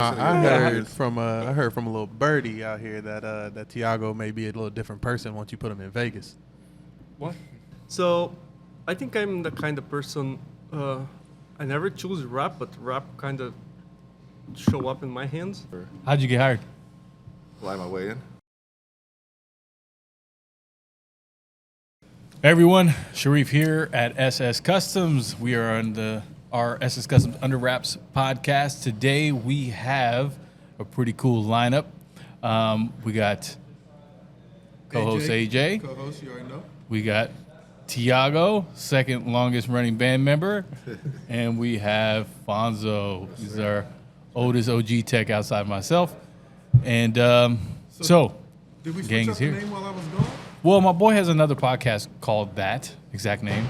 I heard from a little birdie out here that Thiago may be a little different person once you put him in Vegas. What? So, I think I'm the kind of person. I never choose rap, but rap kind of show up in my hands. How'd you get hired? Lie my way in. Everyone, Shareef here at SS Customs. We are on our SS Customs Under Wraps podcast. Today we have a pretty cool lineup. We got co-host AJ. Co-host, you already know. We got Thiago, second longest running band member. And we have Alfonso. He's our oldest OG tech outside myself. And so did we switch gang's up the here. name while I was gone? Well, my boy has another podcast called that exact name.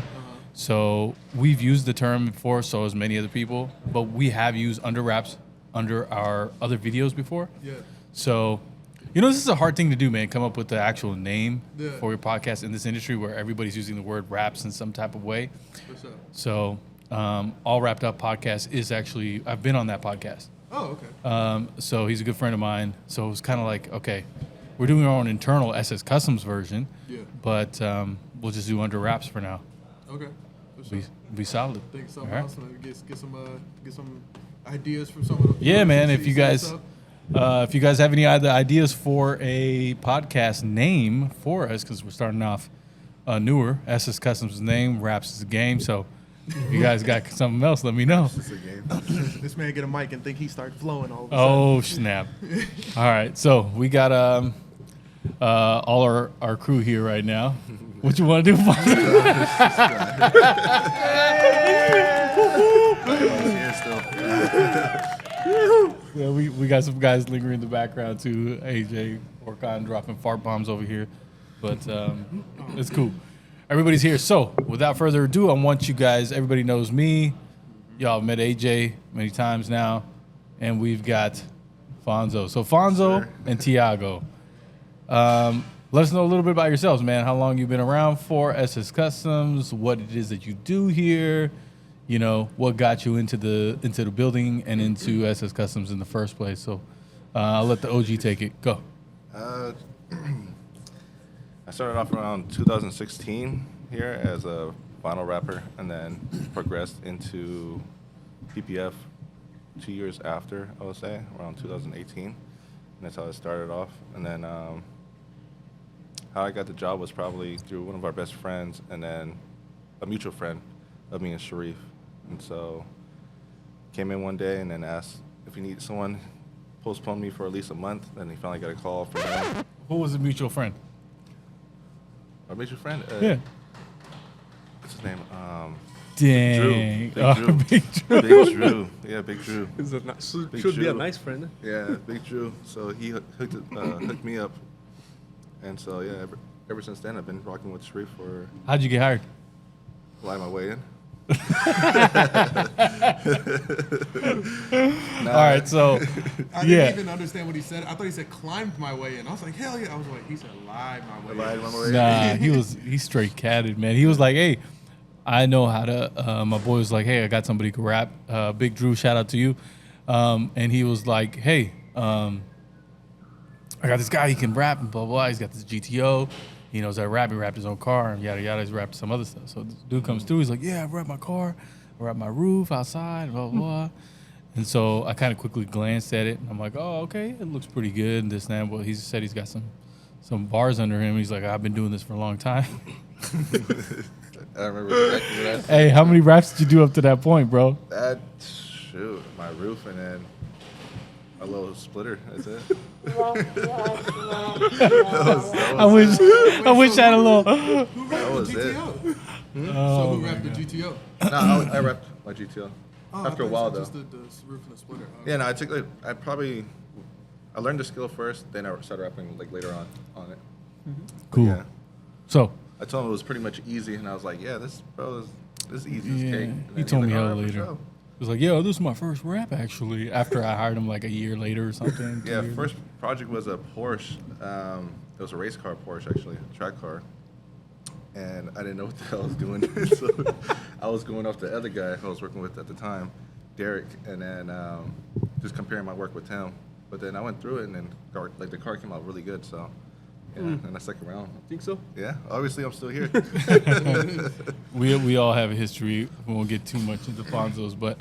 So we've used the term before, so has many other people, but we have used Under Wraps under our other videos before. Yeah. So, this is a hard thing to do, man, come up with the actual name Yeah. for your podcast in this industry where everybody's using the word wraps in some type of way. What's up? So, All Wrapped Up podcast is actually, I've been on that podcast. Oh, okay. So he's a good friend of mine. So it was kind of like, okay, we're doing our own internal SS Customs version, Yeah. but we'll just do Under Wraps for now. Okay. For sure. Be solid. Think of something All right. else. Maybe get some ideas from some of the. Yeah, man. If see you guys, what's if you guys have any other ideas for a podcast name for us, because we're starting off newer, SS Customs name, Wraps is a game. So if you guys got something else, let me know. It's a game. This man get a mic and think he start flowing all of a Oh snap! All right, so we got all our crew here right now. What you want to do? Yeah, we got some guys lingering in the background too. AJ Orkan dropping fart bombs over here, but it's cool. Everybody's here. So without further ado, I want you guys. Everybody knows me. Y'all met AJ many times now, and we've got Fonzo. So Fonzo and Thiago. Let us know a little bit about yourselves, man. How long you've been around for SS Customs, what it is that you do here, what got you into the building and into SS Customs in the first place. So I'll let the OG take it. Go. I started off around 2016 here as a vinyl rapper, and then progressed into PPF 2 years after, I would say, around 2018. And that's how I started off. And then how I got the job was probably through one of our best friends, and then a mutual friend of me and Shareef. And so came in one day and then asked if he needed someone, postponed me for at least a month. Then he finally got a call from him. Who was the mutual friend? Our mutual friend? Yeah. What's his name? Dang. Drew. Big Drew. Big Drew. Yeah, Big Drew. Should Big be a Drew. nice friend. Yeah, Big Drew. So he hooked me up. And so, yeah, ever since then, I've been rocking with Shareef for How'd you get hired? lie my way in. All right, so I didn't even understand what he said. I thought he said climbed my way in. I was like, hell yeah. I was like, he said lied my way Lied in. my way in. Nah, he straight catted, man. He was like, hey, I know how to. My boy was like, hey, I got somebody who can rap. Big Drew, shout out to you. And he was like, hey, I got this guy, he can rap and blah, blah. He's got this GTO. He knows how to rap. He rapped his own car and yada, yada. He's rapped some other stuff. So this dude comes through. He's like, yeah, I rapped my car. I rapped my roof outside, blah, blah, blah. And so I kind of quickly glanced at it. And I'm like, oh, okay, it looks pretty good. And this and that. Well, he said he's got some bars under him. He's like, I've been doing this for a long time. I remember exactly what I said. Hey, how many raps did you do up to that point, bro? Shoot, my roof and then a little splitter. That's it. I wish I had a little. Who That rapped was the it. GTO? So Oh, who rapped the GTO? No, I rapped my GTO. Oh, After I a thought while, you though. said just the roof and the splitter. Oh, Yeah, no, I took I learned the skill first, then I started rapping later on it. cool. Yeah. So, I told him it was pretty much easy, and I was like, yeah, this is easy as yeah, cake. And he then told was me like, how "All right, for later. sure." He was like, yo, this is my first rap, actually, after I hired him like a year later or something. 2 Yeah, years. first project was a Porsche. It was a race car Porsche, actually, a track car. And I didn't know what the hell I was doing. So I was going off the other guy I was working with at the time, Derek. And then just comparing my work with him. But then I went through it, and then the car came out really good. So yeah, and I stuck around. Think so? Yeah, obviously I'm still here. We all have a history. We won't get too much into Fonzo's, but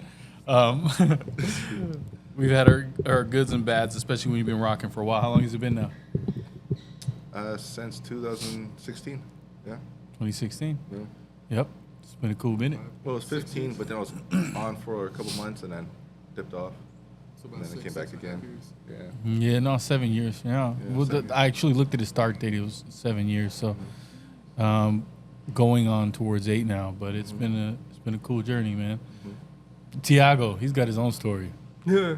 we've had our goods and bads, especially when you've been rocking for a while. How long has it been now? Since 2016. Yeah. 2016. Yeah. Yep. It's been a cool minute. Well, it was 15, but then I was on for a couple months and then dipped off. So And then it came back again. Yeah. Yeah, no, 7 years. Yeah. Well, 7 years. I actually looked at the start date. It was 7 years. So, going on towards 8 now. But it's been a cool journey, man. Thiago, he's got his own story. Yeah.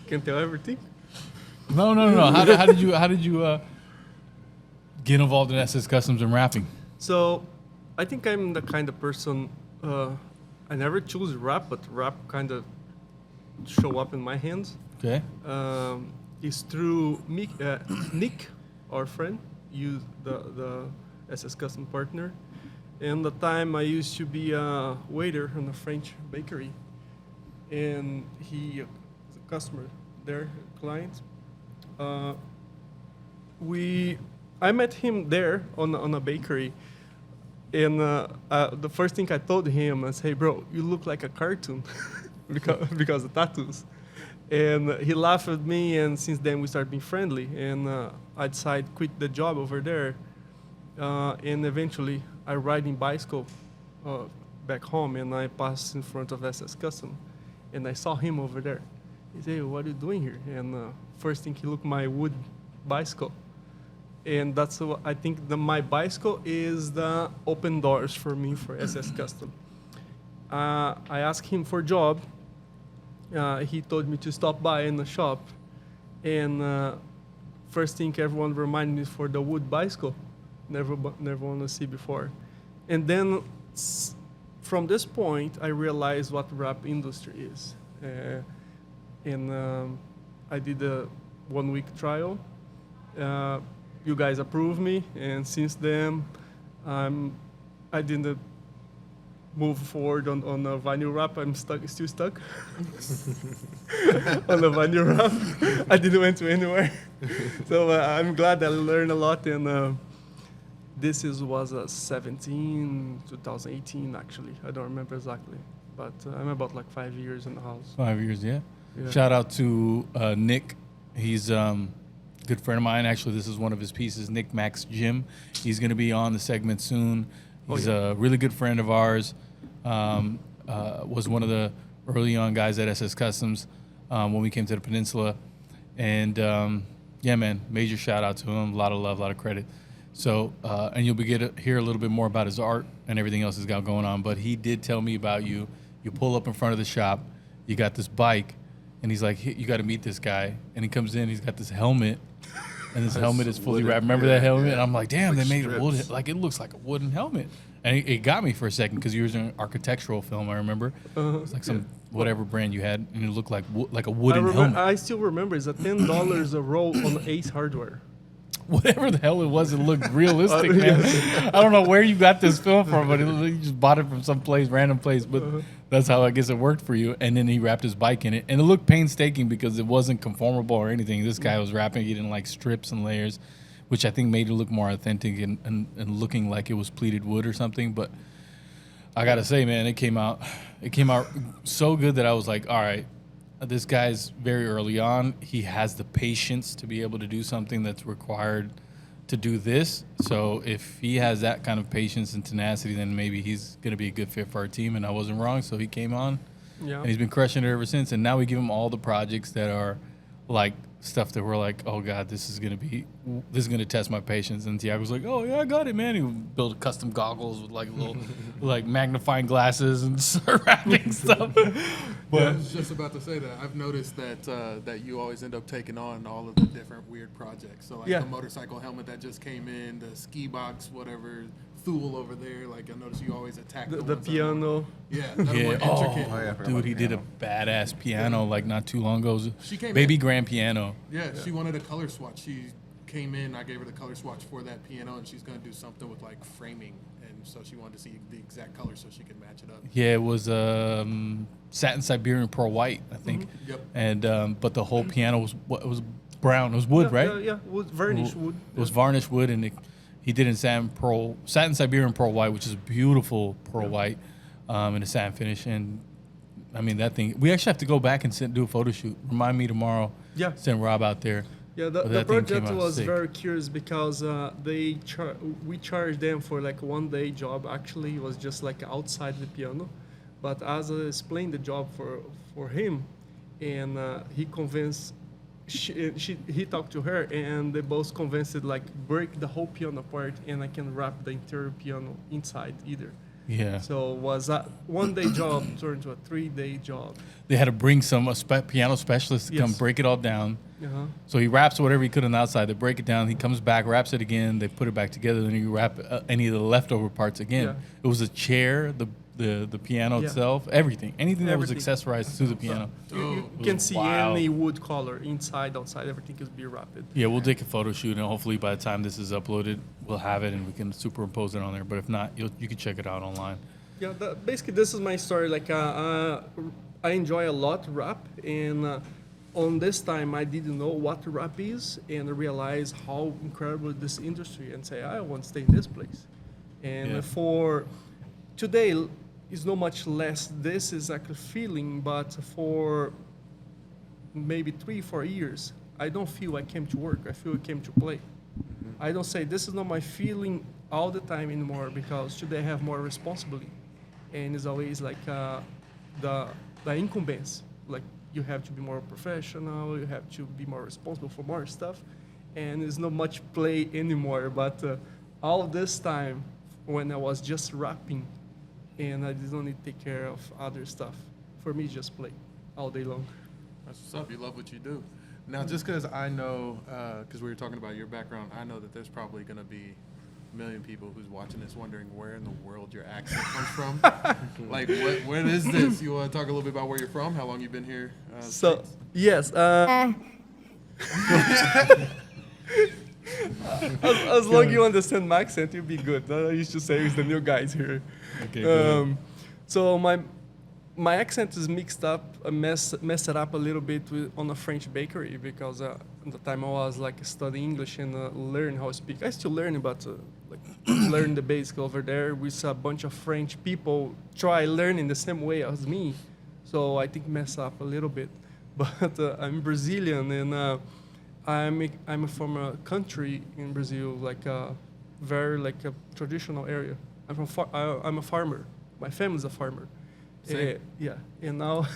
Can't tell everything. No. How did you get involved in SS Customs and rapping? So, I think I'm the kind of person. I never choose rap, but rap kind of show up in my hands. Okay. It's through Nick, our friend, the SS Custom partner. And the time I used to be a waiter in a French bakery, and he was a customer there, client. I met him there on a bakery, and the first thing I told him was, "Hey, bro, you look like a cartoon," because of tattoos. And he laughed at me, and since then we started being friendly. And I decided to quit the job over there, and eventually I ride in bicycle back home, and I passed in front of SS Custom, and I saw him over there. He said, "Hey, what are you doing here?" And first thing, he looked at my wood bicycle. And that's what I think my bicycle is the open doors for me for SS Custom. I asked him for a job. He told me to stop by in the shop. And first thing everyone reminded me for the wood bicycle. Never want to see before. And then from this point, I realized what rap industry is. And I did a 1 week trial. You guys approved me, and since then, I didn't move forward on the vinyl wrap. I'm still stuck on the vinyl wrap. I didn't went to anywhere. So I'm glad I learned a lot, and this was 2018 actually. I don't remember exactly, but I'm about like 5 years in the house. 5 years, yeah. Yeah. Shout out to Nick. He's good friend of mine. Actually, this is one of his pieces, Nick Max Jim. He's going to be on the segment soon. He's a really good friend of ours. Was one of the early on guys at SS Customs when we came to the peninsula. And yeah, man, major shout out to him. A lot of love, a lot of credit. So, and you'll be hear a little bit more about his art and everything else he's got going on. But he did tell me about you. You pull up in front of the shop. You got this bike. And he's like, you got to meet this guy. And he comes in, he's got this helmet. And this helmet is fully wrapped. Remember that helmet? Yeah. And I'm like, damn, like they made a wood. Like, it looks like a wooden helmet. And it got me for a second because you were in an architectural film, I remember. It's like some whatever brand you had. And it looked like a wooden helmet. I still remember. It's $10 a roll on Ace Hardware. Whatever the hell it was, it looked realistic, man. I don't know where you got this film from, but you just bought it from some place, random place. But that's how I guess it worked for you. And then he wrapped his bike in it. And it looked painstaking because it wasn't conformable or anything. This guy was wrapping it in like strips and layers, which I think made it look more authentic and looking like it was pleated wood or something. But I got to say, man, it came out so good that I was like, all right, this guy's very early on. He has the patience to be able to do something that's required to do this. So if he has that kind of patience and tenacity, then maybe he's going to be a good fit for our team. And I wasn't wrong. So he came on, and he's been crushing it ever since. And now we give him all the projects that are like stuff that we're like, oh God, this is going to test my patience. And Thiago's like, oh yeah, I got it, man. He built custom goggles with like little like magnifying glasses and surrounding stuff. But I was just about to say that I've noticed that you always end up taking on all of the different weird projects. So like the motorcycle helmet that just came in, the ski box, whatever, Thule over there. Like I noticed you always attack the piano. That are more intricate. Dude, he did a badass piano like not too long ago. She came Baby in. grand piano. Yeah, she wanted a color swatch. She came in, I gave her the color swatch for that piano, and she's gonna do something with like framing. And so she wanted to see the exact color so she could match it up. Yeah, it was satin Siberian pearl white, I think. Yep. And but the whole piano was brown. It was wood, right? Yeah, wood, varnished wood. It was varnished wood, and he did in satin Siberian pearl white, which is a beautiful pearl white, in a satin finish. And I mean that thing. We actually have to go back and do a photo shoot. Remind me tomorrow. Yeah. Send Rob out there. Yeah, But the that thing came project out was sick. very curious because we charged them for like 1 day job. Actually, it was just like outside the piano, but as I explained the job for him, and he convinced, he talked to her, and they both convinced it like break the whole piano apart, and I can wrap the interior piano inside either. Yeah. So it was a 1 day job turned to a 3 day job. They had to bring some piano specialist to come Yes. break it all down. Uh-huh. So he wraps whatever he could on the outside. They break it down. He comes back, wraps it again. They put it back together. Then you wrap any of the leftover parts again. Yeah. It was a chair, the piano Yeah. itself, anything that was Everything. accessorized to the piano. You It can was see wild. any wood color inside, outside. Everything can be wrapped. Yeah, we'll take a photo shoot, and hopefully by the time this is uploaded, we'll have it and we can superimpose it on there. But if not, you can check it out online. Yeah, basically this is my story. Like I enjoy a lot rap, and on this time I didn't know what rap is, and I realized how incredible this industry, and say I want to stay in this place. And Yeah. for today, is not much less. This is actually feeling, but for maybe 3-4 years, I don't feel I came to work. I feel I came to play. I don't say this is not my feeling all the time anymore because today I have more responsibility, and it's always like the incumbents. Like you have to be more professional, you have to be more responsible for more stuff, and it's not much play anymore. But all this time when I was just rapping, and I didn't need to take care of other stuff. For me, just play all day long. That's what's up. You love what you do. Now, just because I know, because we were talking about your background, I know that there's probably going to be a million people who's watching this wondering where in the world your accent comes from. Like, what is this? You want to talk a little bit about where you're from? How long you've been here? So, yes. As long as you understand my accent, you'll be good. I used to say it's the new guys here. Okay, So my accent is mixed up, messed it up a little bit on a French bakery because at the time I was like studying English and learn how to speak. I still learning, but like learn the basic over there with a bunch of French people try learning the same way as me. So I think mess up a little bit. But I'm Brazilian and I'm from a country in Brazil, like a very like a traditional area. I'm a farmer. My family's a farmer. Same. Yeah, and now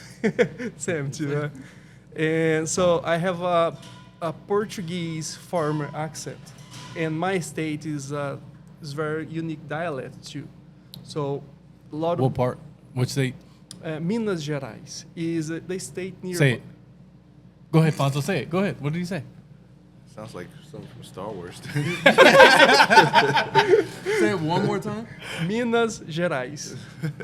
same too. And so I have a Portuguese farmer accent, and my state is very unique dialect too. So a lot What of part? Which state? Minas Gerais is the state near. Say it. Go ahead, Fonso. Say it. Go ahead. What did he say? Sounds like something from Star Wars. Say it one more time. Minas Gerais.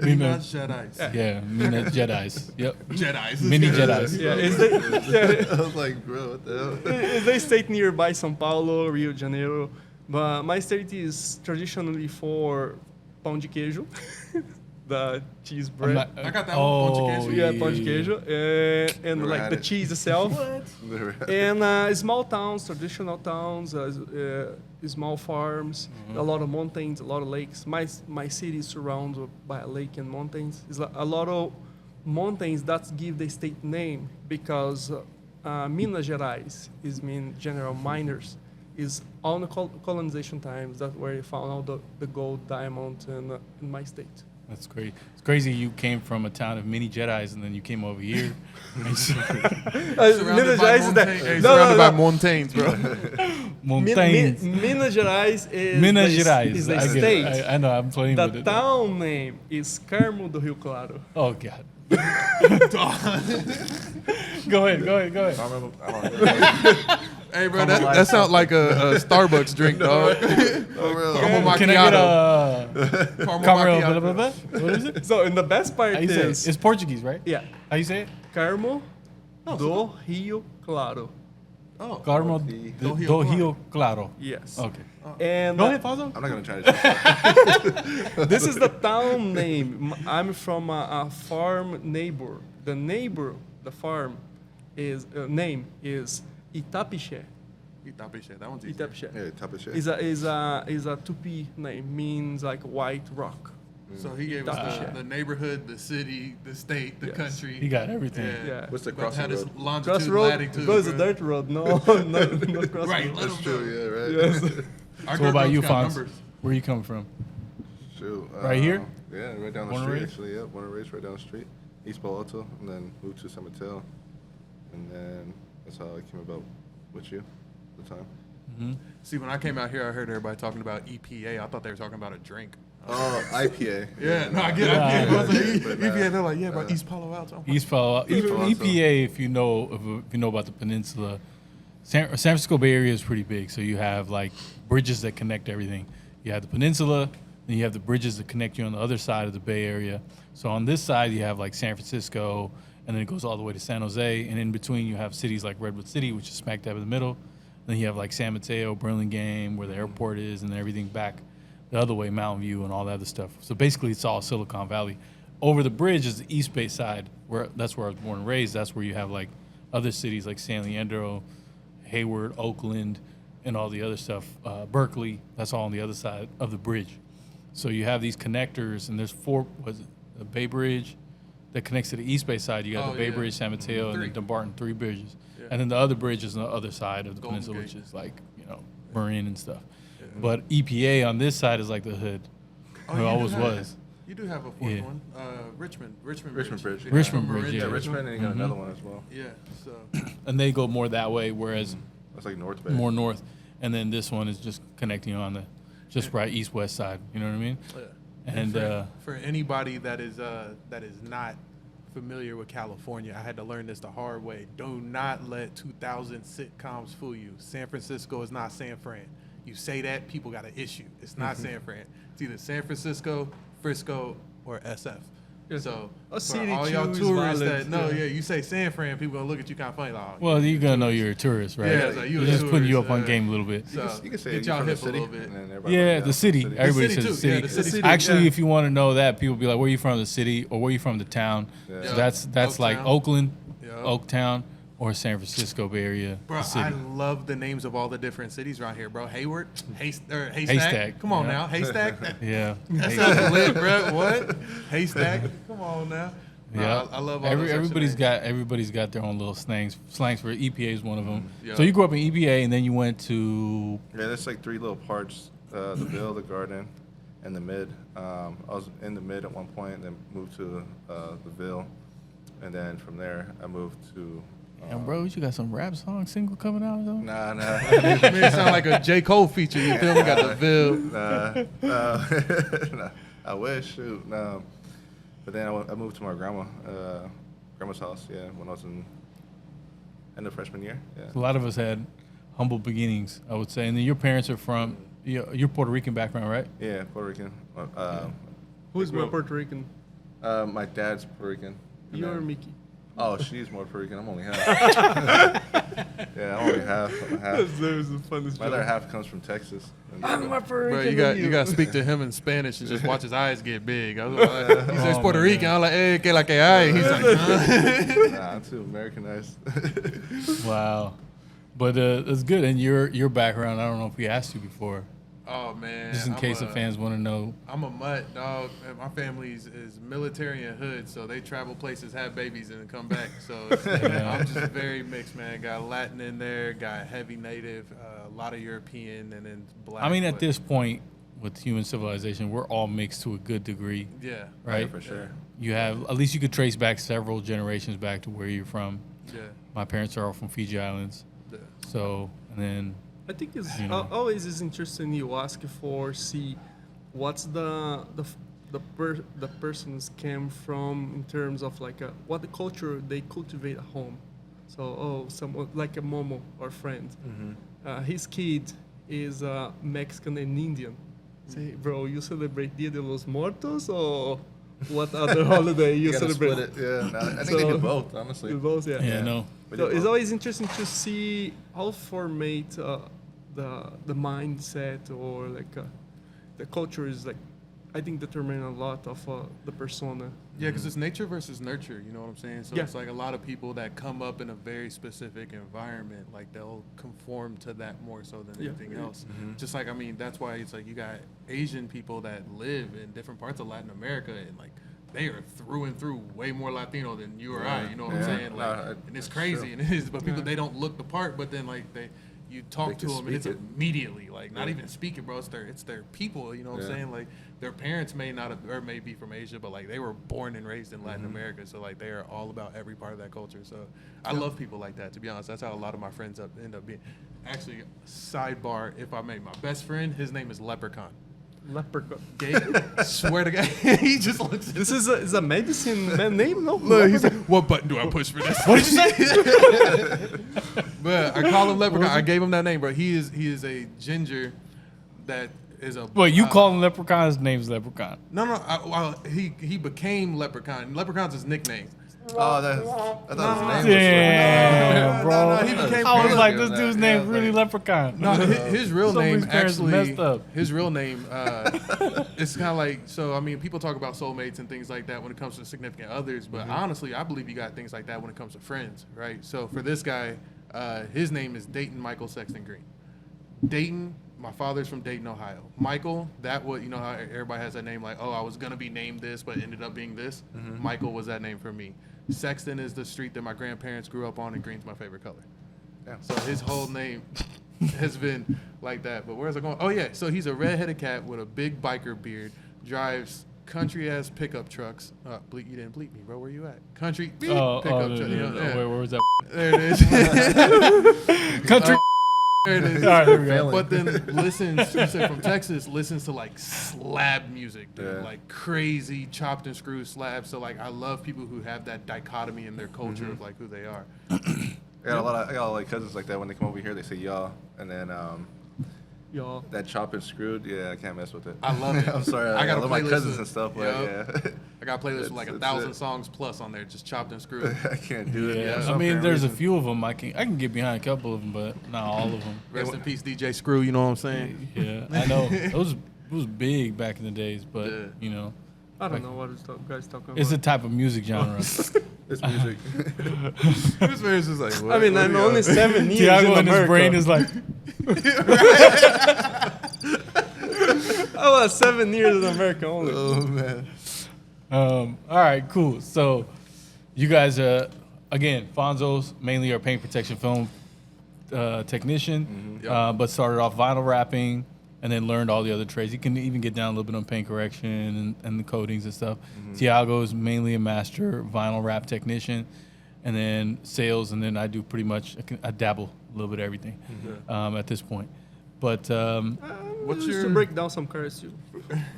Minas Gerais. Yeah, Minas Jedis. Yep. Jedis. Mini Jedis. Yeah, it's I was like, bro, what the hell? they state nearby São Paulo, Rio de Janeiro. But my state is traditionally for pão de queijo, the cheese bread. I got that one, pão de queijo. Yeah, pão de queijo. And Never like had the it. cheese itself. Never had- And small towns, traditional towns, small farms, a lot of mountains, a lot of lakes. My city is surrounded by a lake and mountains. It's a lot of mountains that give the state name because Minas Gerais is mean general miners. Is on the colonization times that's where they found all the gold, diamond in my state. That's great. It's crazy you came from a town of mini Jedis and then you came over here. Minas Surrounded by Gerais is that. mountains. Surrounded by mountains, bro. Mountains. Minas Gerais is Minas the, Gerais. is the I get it. state. I know, I'm playing with The it. town name is Carmo do Rio Claro. Oh, God. Go ahead. I don't remember. Hey, bro, That sounds like a Starbucks drink, dog. For real. Caramel Can I get macchiato. Caramel Caramel, macchiato. blah, blah, blah? What is it? So, and the best part How you say it? is It's Portuguese, right? yeah, How you say it? Carmo do Rio Claro. Oh. Carmo do Rio Claro. Yes. Okay. And Go ahead, Fonzo. I'm not gonna try to. this is the town name. I'm from a farm neighbor. The farm is name is Itapiché. Itapiché. That one's easy. Itapiché. Yeah, top of shit. Is a Tupi name, means like white rock. So he gave us Itapiché. the neighborhood, the city, the state, the Yes. country. He got everything. Yeah. What's the But crossing had his road? longitude, Crossroad, latitude. but it's a bro. dirt road. No, no crossroad. Right. Let That's him true. know. Yeah, right. Yes. Our So what about dirt you, roads got Fonz? numbers. Where you coming from? Shoot. Right here? Yeah, right down the Born and street. raised? Actually, yeah, born and raised right down the street, East Palo Alto, and then moved to San Mateo, and then that's how I came about with you at the time. See, when I came out here, I heard everybody talking about EPA. I thought they were talking about a drink. Oh, IPA. Yeah, no, I get it. Yeah. I was like, But, EPA, they're like, yeah, about East Palo Alto. East Palo Alto. EPA, if you know about the peninsula, San Francisco Bay Area is pretty big. So you have like bridges that connect everything. You have the peninsula, then you have the bridges that connect you on the other side of the Bay Area. So on this side, you have like San Francisco, and then it goes all the way to San Jose, and in between you have cities like Redwood City, which is smack dab in the middle. Then you have like San Mateo, Burlingame, where the airport is, and then everything back the other way, Mountain View, and all that other stuff. So basically, it's all Silicon Valley. Over the bridge is the East Bay side, that's where I was born and raised. That's where you have like other cities like San Leandro, Hayward, Oakland, and all the other stuff. Berkeley, that's all on the other side of the bridge. So you have these connectors, and there's the Bay Bridge that connects to the East Bay side. You got Oh, the Bay yeah. Bridge, San Mateo, and Three. then Dumbarton, 3 bridges. Yeah. And then the other bridge is on the other side of the Golden peninsula, Gate. which is like, Marin and stuff. But EPA on this side is like the hood. Oh, It you do always have- was. You do have a fourth Yeah. one. Richmond Bridge. Richmond Bridge. Yeah, Richmond from Bridge, Marin yeah. Yeah, to- Richmond, and you got another one as well. Yeah, so. And they go more that way, whereas That's like North Bay. more north. And then this one is just connecting on the just right east-west side. You know what I mean? And for anybody that is not familiar with California, I had to learn this the hard way. Do not let 2000 sitcoms fool you. San Francisco is not San Fran. You say that, people got an issue. It's not San Fran. It's either San Francisco, Frisco, or SF. Yes. So A for city all y'all too is tourists valid, that yeah. you say San Fran, people gonna look at you kind of funny. Like, oh, well, you're gonna know you're a tourist, right? Yeah, it's like you They're a just putting you tourist, up on game a little bit. So You can say get you're y'all from the hip a city, little bit. and then everybody Yeah, like, the city. Everybody city says too. the city. Yeah, the city. Actually, Yeah. if you want to know that, people be like, "Where are you from? The city, or where are you from? The town?" Yeah. So Yeah. that's like Oaktown. Oakland, Yeah. Oaktown, or San Francisco Bay Area. Bro, the city. I love the names of all the different cities around here, bro. Hayward, Haystack. Haystack, Come on yeah. now, Haystack. Yeah. That sounds lit, bro. What? Haystack. Come on now. Yeah, I love all those types of everybody's got their own little slangs for EPA is one of them. Yeah. So you grew up in EPA and then you went to Yeah, there's like 3 little parts: the Ville, the Garden, and the Mid. I was in the Mid at one point, then moved to the Ville, and then from there I moved to. and bro, you got some rap song single coming out though? Nah. cities. Man, it sound like a J. Cole feature. You feel me? Got the Ville. Nah, I wish. Shoot. No. But then I moved to my grandma's house. Yeah, when I was in the freshman year. Yeah. A lot of us had humble beginnings, I would say. And then your parents are from you're Puerto Rican background, right? Yeah, Puerto Rican. Who's grew more up- Puerto Rican? My dad's Puerto Rican. and You or then- Mickey? Oh, she's more Puerto Rican. I'm only half. Yeah, I'm only half. I'm half. There's the funniest My other half comes from Texas. And I'm more Puerto Bro, Rican you got than you got to speak to him in Spanish and just watch his eyes get big. I was like, he says Oh, Puerto man. Rican. I'm like, hey, que la que hay. He's like, huh? Nah, I'm too Americanized. Wow. But it's good. And your background, I don't know if we asked you before. Oh man. Just in case the fans want to know. I'm a mutt, dog. And my family is military and hood, so they travel places, have babies, and then come back. So I'm just very mixed, man. Got Latin in there, got heavy native, a lot of European, and then black. I mean, at but- this point with human civilization, we're all mixed to a good degree, Yeah. right? Yeah, for sure. You have, at least you could trace back several generations back to where you're from. Yeah. My parents are all from Fiji Islands. Yeah. So, and then, I think it's You know. always is interesting. You ask for see what's the persons came from in terms of like what the culture they cultivate at home. So someone like a Momo or friend, his kid is Mexican and Indian. Say, bro, you celebrate Dia de los Muertos what other holiday you gotta celebrate. split it. Yeah, no, I think they do both, honestly. Do both, yeah. Yeah, no. We So did it's both. always interesting to see how formate the mindset or like the culture is like. I think determine a lot of the persona. Yeah, because it's nature versus nurture, you know what I'm saying? So Yeah. it's like a lot of people that come up in a very specific environment, like they'll conform to that more so than Yeah. anything else. Just like, I mean, that's why it's like you got Asian people that live in different parts of Latin America and like they are through and through way more Latino than you or I, you know what I'm Yeah. saying? Like, No, and it's that's crazy, true. and it is, but people, they don't look the part, but then like you talk They to can them and it's speak it. immediately like not Yeah. even speaking, bro. It's their people, you know what I'm Yeah. saying? Like their parents may not have, or may be from Asia, but like they were born and raised in Latin America, so like they are all about every part of that culture. So I love people like that. To be honest, that's how a lot of my friends end up being. Actually, sidebar, if I may, my best friend, his name is Leprechaun. Leprechaun. Gay, swear to God, he just looks. This is a medicine man name, no? Look, he's like, what button do I push for this? What did you say? But I call him Leprechaun. I gave him that name, bro. He is a ginger that is a. Wait, you call him Leprechaun? His name's Leprechaun. No. He became Leprechaun. Leprechaun's his nickname. Oh, I thought his name Damn, bro. No, he became I was famous. like, this Yeah, dude's yeah, name like- really Leprechaun. No, his real name Somebody's parents actually. messed up. His real name. It's kind of like, so. I mean, people talk about soulmates and things like that when it comes to significant others, but honestly, I believe you got things like that when it comes to friends, right? So for this guy, his name is Dayton Michael Sexton Green. Dayton. My father's from Dayton, Ohio. Michael, that was, you know how everybody has that name, like, oh, I was gonna be named this, but ended up being this. Michael was that name for me. Sexton is the street that my grandparents grew up on, and green's my favorite color. Yeah. So his whole name has been like that. But where's I going? Oh yeah, so he's a redheaded cat with a big biker beard, drives country ass pickup trucks. You didn't bleep me, bro. Where you at? Country pickup truck. no, You know, yeah. Where was that? There it is. Country. There it is. All right, there we go. But then listens, he said from Texas, listens to like slab music, dude. Yeah. Like crazy chopped and screwed slab. So like I love people who have that dichotomy in their culture of like who they are. I got a lot of like cousins like that. When they come over here, they say y'all, and then Y'all. that chop and screwed. Yeah, I can't mess with it. I love it. I'm sorry. I got a love my playlist cousins of- and stuff, but Yup. yeah, I got playlists with like It's 1,000 it. songs plus on there, just chopped and screwed. I can't do it. Yeah, for I some mean, apparent there's a reason. few of them I can get behind a couple of them, but not all of them. Rest in peace, DJ Screw. You know what I'm saying? Yeah, I know. It was big back in the days, but Yeah. you know, I don't know what guys talking about. it's a type of music genre. It's music. This man's just like, what? I mean, I'm only 7 years in Thiago in his America. brain is like, I was 7 years in America only. Oh man. all right, cool. So, you guys, again, Fonzo's mainly our paint protection film technician, Yep. but started off vinyl wrapping and then learned all the other trades. You can even get down a little bit on paint correction and the coatings and stuff. Thiago is mainly a master vinyl wrap technician, and then sales, and then I do pretty much, I dabble a little bit of everything at this point. But What's Just your- to break down some cars too.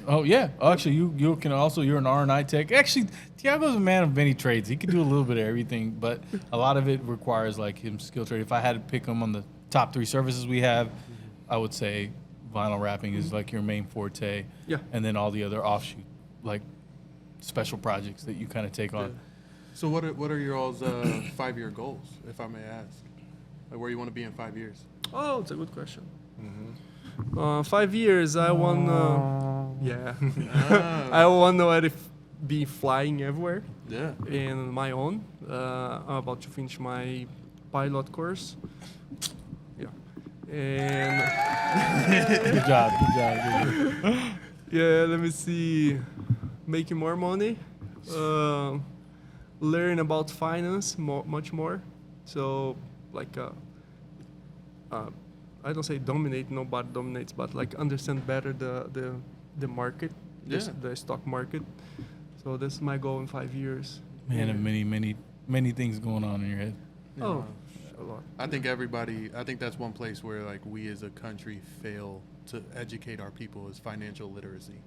oh yeah, actually you can also, you're an R&I tech. Actually, Thiago's a man of many trades. He can do a little bit of everything, but a lot of it requires like him skill trade. If I had to pick him on the top 3 services we have, I would say vinyl wrapping is like your main forte. Yeah. And then all the other offshoot, like special projects that you kind of take on. So what are your all's 5-year goals, if I may ask? Like where you want to be in 5 years? Oh, it's a good question. 5 years, I want. Yeah, I want to be flying everywhere Yeah. in my own. I'm about to finish my pilot course. Yeah, and Good job. yeah, let me see, making more money, learn about finance much more. So like I don't say dominate, nobody dominates, but like understand better the market, Yeah. the stock market. So this is my goal in 5 years. Man, and many things going on in your head. Oh, a lot. I think that's one place where like we as a country fail to educate our people is financial literacy.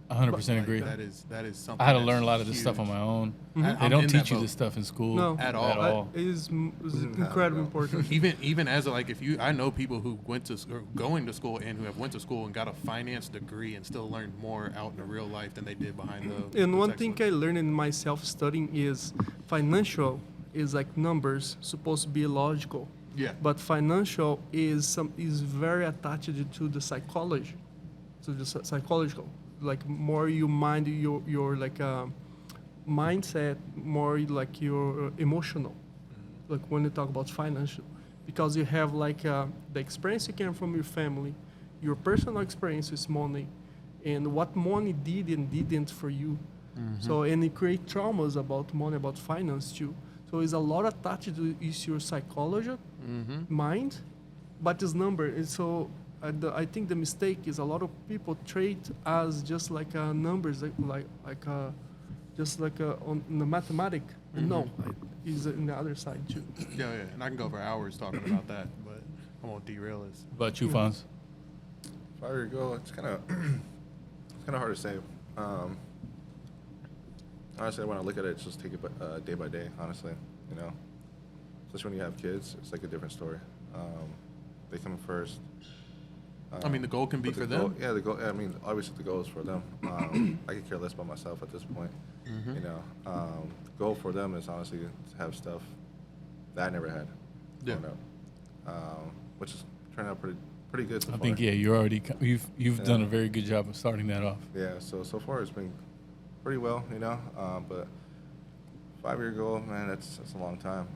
100% agree. That is something. I had to that's learn a lot of this huge. stuff on my own. I'm They don't in teach that you this boat. stuff in school No. At all. It is incredibly important. Even as like if you, I know people who went to or going to school and who have went to school and got a finance degree and still learned more out in the real life than they did behind the. And the one thing I textbooks. learned in my self-studying is financial is like numbers, supposed to be logical. Yeah. But financial is very attached to the psychology, to the psychological. Like more you mind your like mindset, more like your emotional. Like when you talk about financial, because you have like the experience you get from your family, your personal experience with money, and what money did and didn't for you. So and it create traumas about money, about finance too. So it's a lot attached to is your psychology, mind, but this number is so. I think the mistake is a lot of people treat as just like numbers, just like on the mathematic. No, is in the other side too. Yeah, and I can go for hours talking about that, but I won't derail us. But you, Fonz? 5 year goal, it's kind of hard to say. Honestly, when I look at it, just take it day by day. Honestly, you know, especially when you have kids, it's like a different story. They come first. I mean, the goal can be but for the goal, them. yeah, the goal. I mean, obviously the goal is for them. I could care less about myself at this point. You know, the goal for them is honestly to have stuff that I never had. Yeah. growing up, which is turning out pretty good so I far. think you're already you've done a very good job of starting that off. Yeah, so far it's been pretty well, you know. But 5 year goal, man, that's a long time.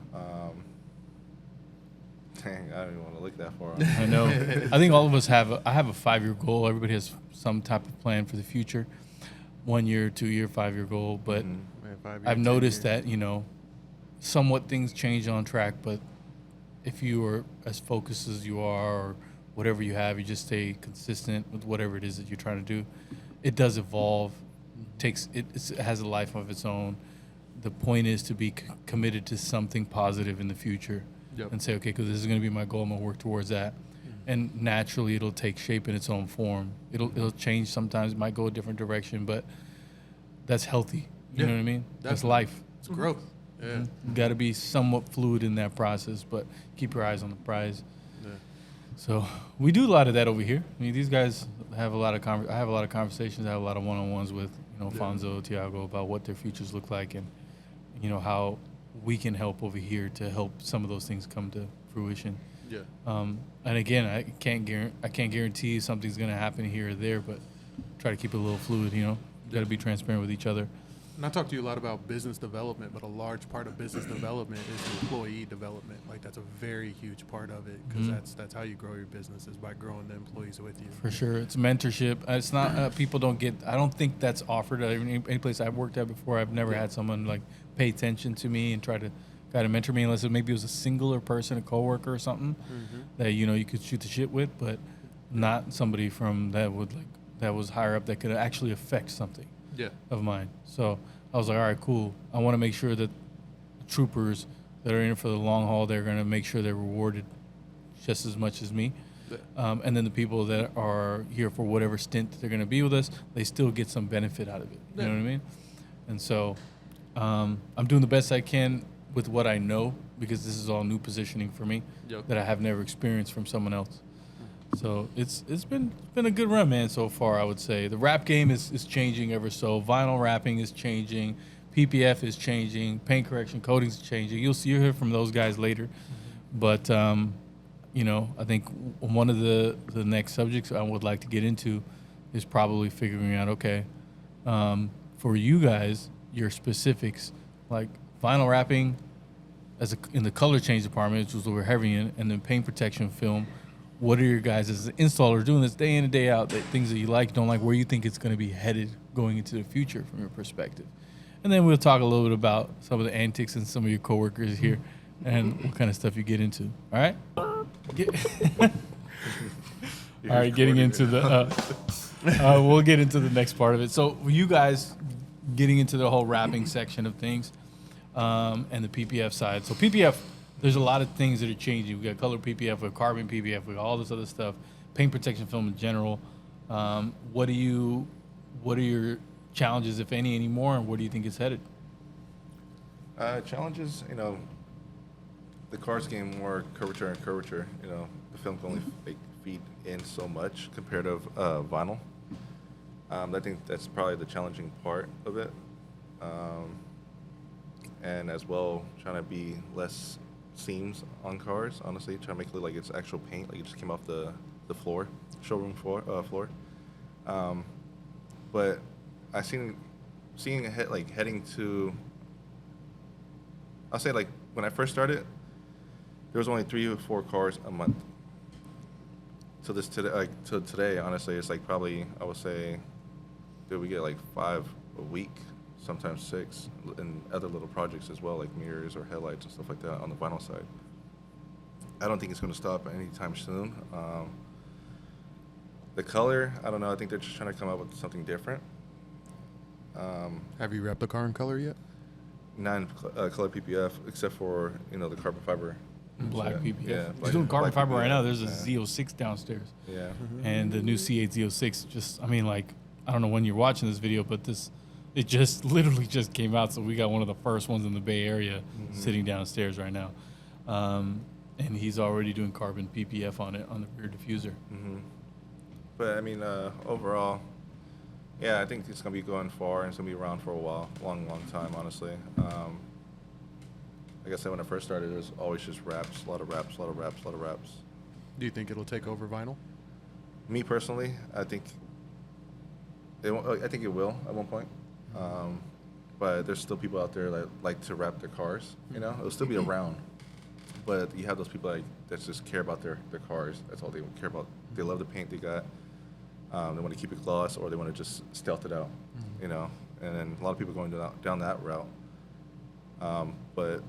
Dang, I don't even want to look that far. I know. I think all of us have. I have a 5 year goal. Everybody has some type of plan for the future. 1 year, 2 year, 5 year goal. But Man, 5 years, I've 10 noticed years. that somewhat things change on track. But if you are as focused as you are, or whatever you have, you just stay consistent with whatever it is that you're trying to do. It does evolve. It has a life of its own. The point is to be committed to something positive in the future. Yep. And say, okay, because this is going to be my goal, I'm going to work towards that. And naturally, it'll take shape in its own form. It'll change sometimes. It might go a different direction, but that's healthy. You know what I mean? That's Definitely. life. It's growth. Yeah. You got to be somewhat fluid in that process, but keep your eyes on the prize. Yeah. So we do a lot of that over here. I mean, these guys have a lot of I have a lot of conversations. I have a lot of one-on-ones with Alfonso, Thiago about what their futures look like, and how we can help over here to help some of those things come to fruition. Yeah. And again, I can't guarantee something's going to happen here or there, but try to keep it a little fluid. Got to be transparent with each other. And I talked to you a lot about business development, but a large part of business development is employee development. Like that's a very huge part of it because that's how you grow your business is by growing the employees with you. For sure, it's mentorship. It's not people don't get. I don't think that's offered at any place I've worked at before. I've never had someone like pay attention to me and try to mentor me unless maybe it was a singular person, a coworker or something that you could shoot the shit with, but not somebody from that was higher up that could actually affect something. Yeah. Of mine. So I was like, all right, cool. I want to make sure that the troopers that are in it for the long haul, they're going to make sure they're rewarded just as much as me. And then the people that are here for whatever stint they're going to be with us, they still get some benefit out of it. You know what I mean? And so I'm doing the best I can with what I know because this is all new positioning for me that I have never experienced from someone else. So it's been a good run, man, so far, I would say. The wrap game is changing ever so. Vinyl wrapping is changing. PPF is changing. Paint correction, coatings is changing. You'll hear from those guys later. But, I think one of the next subjects I would like to get into is probably figuring out, okay, for you guys, your specifics, like vinyl wrapping in the color change department, which was what we're heavy in, and then paint protection film. What are your guys as an installer doing this day in and day out, that things that you like, don't like, where you think it's going to be headed going into the future from your perspective? And then we'll talk a little bit about some of the antics and some of your coworkers here and what kind of stuff you get into. All right? All right, getting into we'll get into the next part of it. So you guys getting into the whole wrapping section of things and the PPF side. So PPF, there's a lot of things that are changing. We got color PPF, we got carbon PPF, we got all this other stuff, paint protection film in general. What do you what are your challenges, if any, anymore, and where do you think it's headed? Challenges, the cars getting more curvature and curvature. The film can only feed in so much compared to vinyl. I think that's probably the challenging part of it. And as well, trying to be less seams on cars, honestly, trying to make it look like it's actual paint, like it just came off the floor, showroom floor. But I seeing ahead, like heading to, I'll say like when I first started, there was only 3 or 4 cars a month. To today, honestly, it's like probably, I would say, we get like 5 a week, sometimes 6, and other little projects as well, like mirrors or headlights and stuff like that on the vinyl side. I don't think it's going to stop anytime soon. The color, I don't know. I think they're just trying to come up with something different. Have you wrapped the car in color yet? Color PPF, except for the carbon fiber. Black PPF. Yeah, He's doing carbon black fiber right PPF, now. There's a yeah. Z06 downstairs. Yeah. And the new C8 Z06 just, I mean, like, I don't know when you're watching this video, but it just literally just came out. So we got one of the first ones in the Bay Area sitting downstairs right now. And he's already doing carbon PPF on it, on the rear diffuser. Mm-hmm. But I mean, overall, yeah, I think it's going to be going far and it's going to be around for a while, long time, honestly. Like I said, when I first started, it was always just wraps, a lot of wraps. Do you think it'll take over vinyl? Me personally, I think it will at one point. But there's still people out there that like to wrap their cars. It'll still be around. But you have those people that just care about their cars. That's all they care about. They love the paint they got. They want to keep it gloss, or they want to just stealth it out. And then a lot of people going down that route. But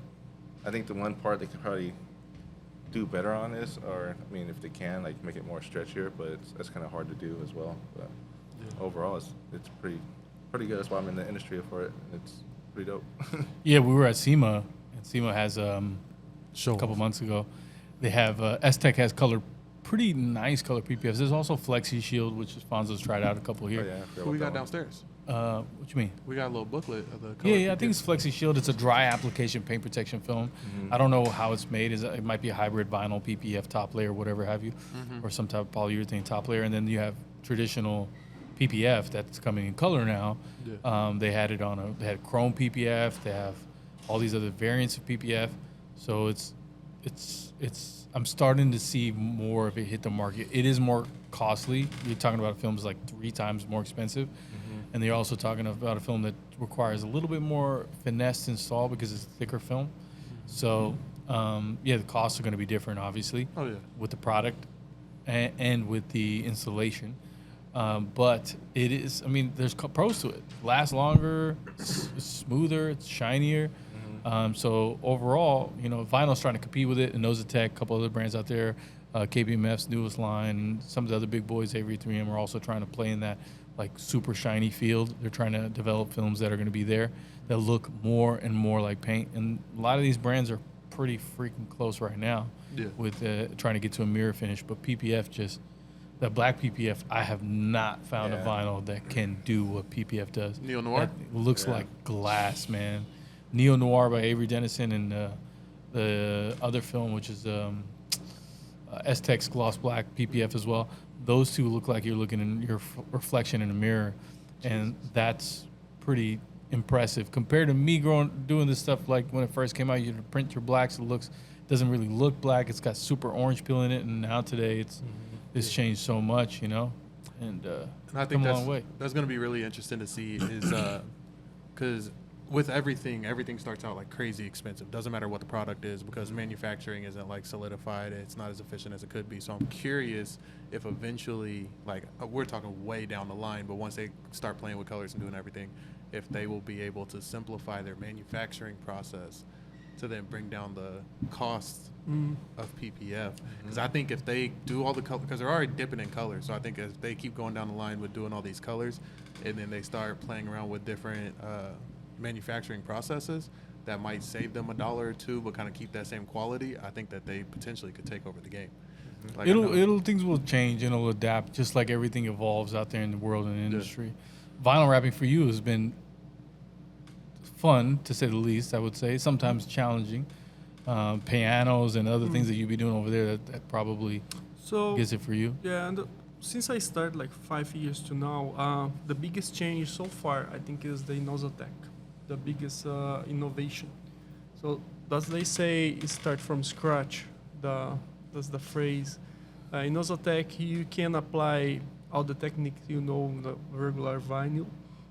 I think the one part they could probably do better on is, or I mean, if they can, like make it more stretchier, but that's kind of hard to do as well. But overall, it's pretty good. That's why I'm in the industry for it. It's pretty dope. Yeah, we were at SEMA, and SEMA has a Show couple months ago. They have Inozetek has pretty nice color PPFs. There's also Flexi Shield, which Alfonso's tried out a couple here. Oh, yeah, I forgot Who we about got that one. downstairs? What you mean? We got a little booklet of the color. Yeah, I think it's Flexi Shield. It's a dry application paint protection film. I don't know how it's made. It might be a hybrid vinyl PPF top layer, whatever have you, or some type of polyurethane top layer. And then you have traditional PPF that's coming in color now. Yeah. They had chrome PPF. They have all these other variants of PPF. So it's I'm starting to see more of it hit the market. It is more costly. You're talking about a film that's like 3 times more expensive. And they're also talking about a film that requires a little bit more finesse to install because it's a thicker film. So, the costs are going to be different, obviously, with the product and with the installation. But it is, I mean, there's pros to it. Lasts longer, it's smoother, it's shinier. So overall, vinyl's trying to compete with it. Inozetek, a couple other brands out there, KPMF's newest line, some of the other big boys, Avery 3M, are also trying to play in that like super shiny field. They're trying to develop films that are going to be there that look more and more like paint. And a lot of these brands are pretty freaking close right now with trying to get to a mirror finish. But PPF that black PPF, I have not found a vinyl that can do what PPF does. Neo Noir? That looks like glass, man. Neo Noir by Avery Dennison, and the other film, which is Inozetek's Gloss Black PPF as well. Those two look like you're looking in your reflection in a mirror, and that's pretty impressive compared to me doing this stuff. Like when it first came out, you print your blacks, doesn't really look black. It's got super orange peel in it, and now today it's changed so much, and I think that's going to be really interesting to see is because with everything starts out like crazy expensive. Doesn't matter what the product is because manufacturing isn't like solidified. It's not as efficient as it could be. So I'm curious if eventually, like we're talking way down the line, but once they start playing with colors and doing everything, if they will be able to simplify their manufacturing process to then bring down the cost of PPF. Because I think if they do all the color, because they're already dipping in color, so I think if they keep going down the line with doing all these colors, and then they start playing around with different manufacturing processes that might save them $1 or $2 but kind of keep that same quality, I think that they potentially could take over the game. Like things will change and it'll adapt just like everything evolves out there in the world and the industry. vinyl wrapping for you has been fun, to say the least, I would say. Sometimes challenging. Pianos and other things that you'd be doing over there that probably gets it for you. Yeah, and since I started like 5 years to now, the biggest change so far, I think, is the Inozetek, the biggest innovation. So as they say, start from scratch. That's the phrase. Inozetek, you can apply all the techniques you know in the regular vinyl,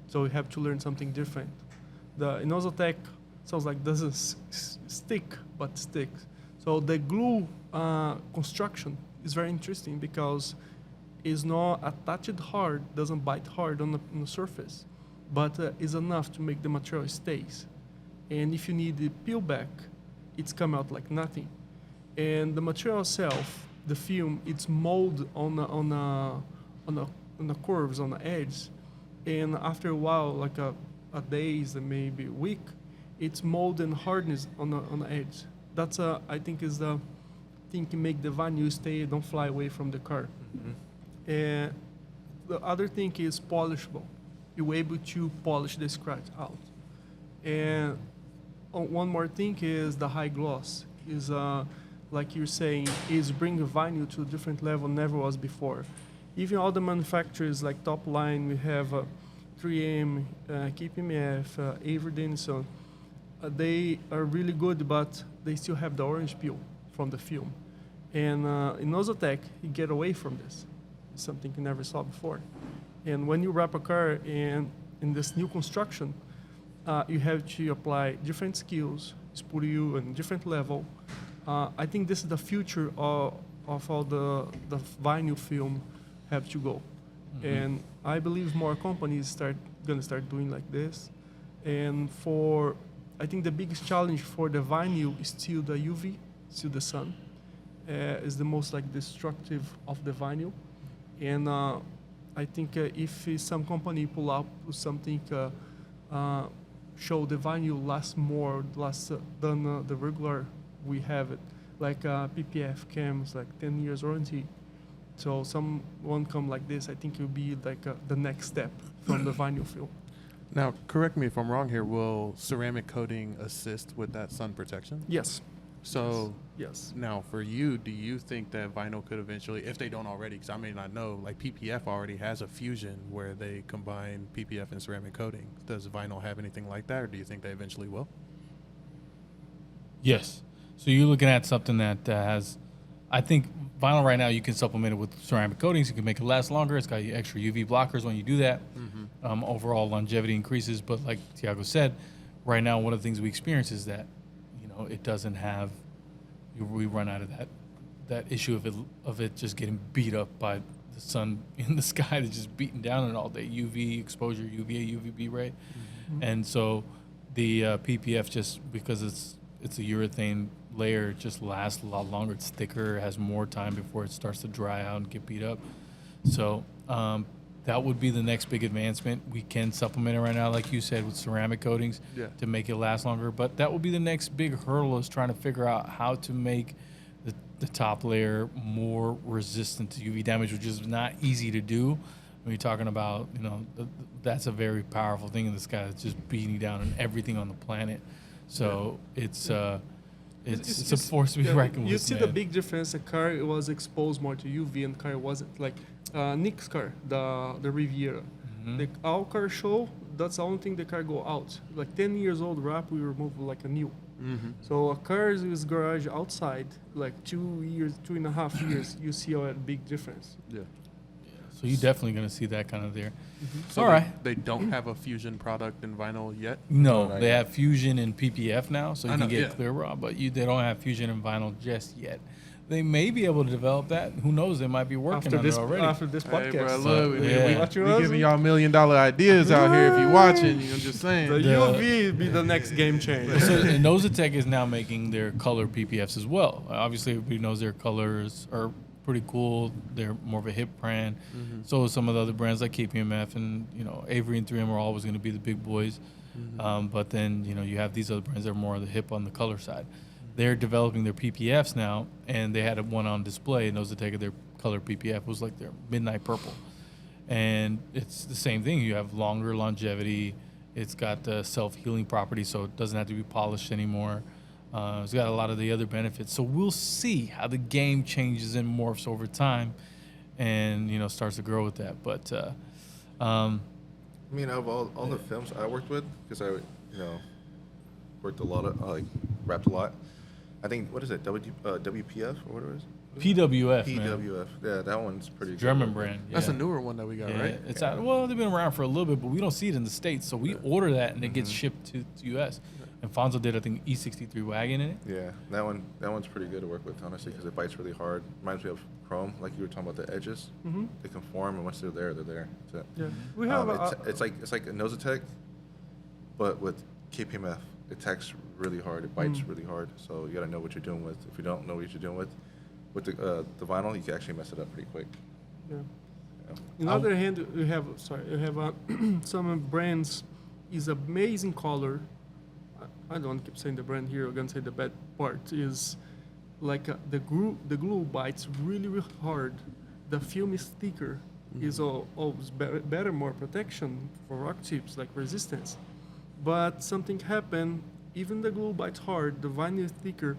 so you have to learn something different. The Inozetek sounds like doesn't stick, but sticks. So the glue construction is very interesting because it's not attached hard, doesn't bite hard on the surface, but is enough to make the material stays. And if you need the peel back, it's come out like nothing. And the material itself, the film, it's molded on the curves on the edge, and after a while, like a days and maybe a week, it's molded and hardness on the edge. That's I think is the thing to make the vinyl stay, don't fly away from the car. Mm-hmm. And the other thing is polishable. You're able to polish the scratch out. And one more thing is the high gloss. Is like you're saying, is bringing vinyl to a different level never was before. Even all the manufacturers like top line, we have 3M, KPMF, Avery Dennison. They are really good, but they still have the orange peel from the film. And in Inozetek, you get away from this. It's something you never saw before. And when you wrap a car in this new construction, you have to apply different skills, put you in different level. I think this is the future of all the vinyl film have to go. Mm-hmm. And I believe more companies gonna start doing like this. And I think the biggest challenge for the vinyl is still the UV, still the sun, is the most like destructive of the vinyl. And I think if some company pull up with something, show the vinyl lasts more than the regular we have it, like PPF cams, like 10 years warranty. So someone come like this, I think it will be like the next step from the vinyl film. Now, correct me if I'm wrong here. Will ceramic coating assist with that sun protection? Yes. So yes. Now, for you, do you think that vinyl could eventually, if they don't already, because I may not know, like PPF already has a fusion where they combine PPF and ceramic coating. Does vinyl have anything like that, or do you think they eventually will? Yes. So you're looking at something that has, I think vinyl right now you can supplement it with ceramic coatings. You can make it last longer. It's got extra UV blockers when you do that. Mm-hmm. Overall longevity increases. But like Thiago said, right now one of the things we experience is that, it doesn't have. We run out of that issue of it just getting beat up by the sun in the sky that's just beating down on it all day. UV exposure, UVA, UVB ray, and so the PPF, just because it's a urethane layer, it just lasts a lot longer. It's thicker, has more time before it starts to dry out and get beat up. So that would be the next big advancement. We can supplement it right now, like you said, with ceramic coatings to make it last longer. But that will be the next big hurdle, is trying to figure out how to make the top layer more resistant to UV damage, which is not easy to do. When you're talking about, that's a very powerful thing in the sky that's just beating down on everything on the planet. So it's a force to be reckoned with. You see the big difference. The car was exposed more to UV, and the car wasn't. Like Nick's car, the Riviera. Mm-hmm. Our car show, that's the only thing the car go out. Like 10 years old wrap, we remove like a new. Mm-hmm. So a car is garage outside, like 2.5 years, you see a big difference. Yeah. So you're definitely going to see that kind of there. Mm-hmm. So all right. They don't have a Fusion product in vinyl yet? No, they have Fusion in PPF now, so you can get clear raw, but they don't have Fusion in vinyl just yet. They may be able to develop that. Who knows? They might be working on it already. After this podcast. Hey, bro, look, we giving y'all $1 million ideas out here if you're watching. I'm just saying. The UV be the next game changer. So Inozetek is now making their color PPFs as well. Obviously, everybody knows their colors are pretty cool. They're more of a hip brand. Mm-hmm. So some of the other brands like KPMF and Avery and 3M are always going to be the big boys. Mm-hmm. But then you have these other brands that are more of the hip on the color side. They're developing their PPFs now, and they had one on display. Inozetek, their color PPF was like their midnight purple, And it's the same thing. You have longer longevity. It's got the self-healing property, so it doesn't have to be polished anymore. It's got a lot of the other benefits. So we'll see how the game changes and morphs over time and, starts to grow with that. But, I mean, out of all the films I worked with, because I, worked a lot of, wrapped a lot. I think, what is it, WPF or whatever it is? PWF, PWF. Yeah, that one's pretty German good. brand. That's yeah. a newer one that we got, Yeah, right? it's out. Well, they've been around for a little bit, but we don't see it in the States. So we order that, and it gets shipped to U.S. Alfonso did, I think, E63 wagon in it. Yeah, that one's pretty good to work with, honestly, because it bites really hard. Reminds me of chrome, like you were talking about the edges. Mm-hmm. They conform, and once they're there, they're there. That's it. Yeah, we have. It's like Inozetek, but with KPMF. It tacks really hard. It bites really hard. So you got to know what you're doing with. If you don't know what you're doing with the vinyl, you can actually mess it up pretty quick. Yeah. Yeah. On the other hand, you have some brands is amazing color. I don't keep saying the brand here. I'm gonna say the bad part is like the glue bites really, really hard. The film is thicker. Is always better, more protection for rock chips, like resistance. But something happened. Even the glue bites hard. The vinyl is thicker.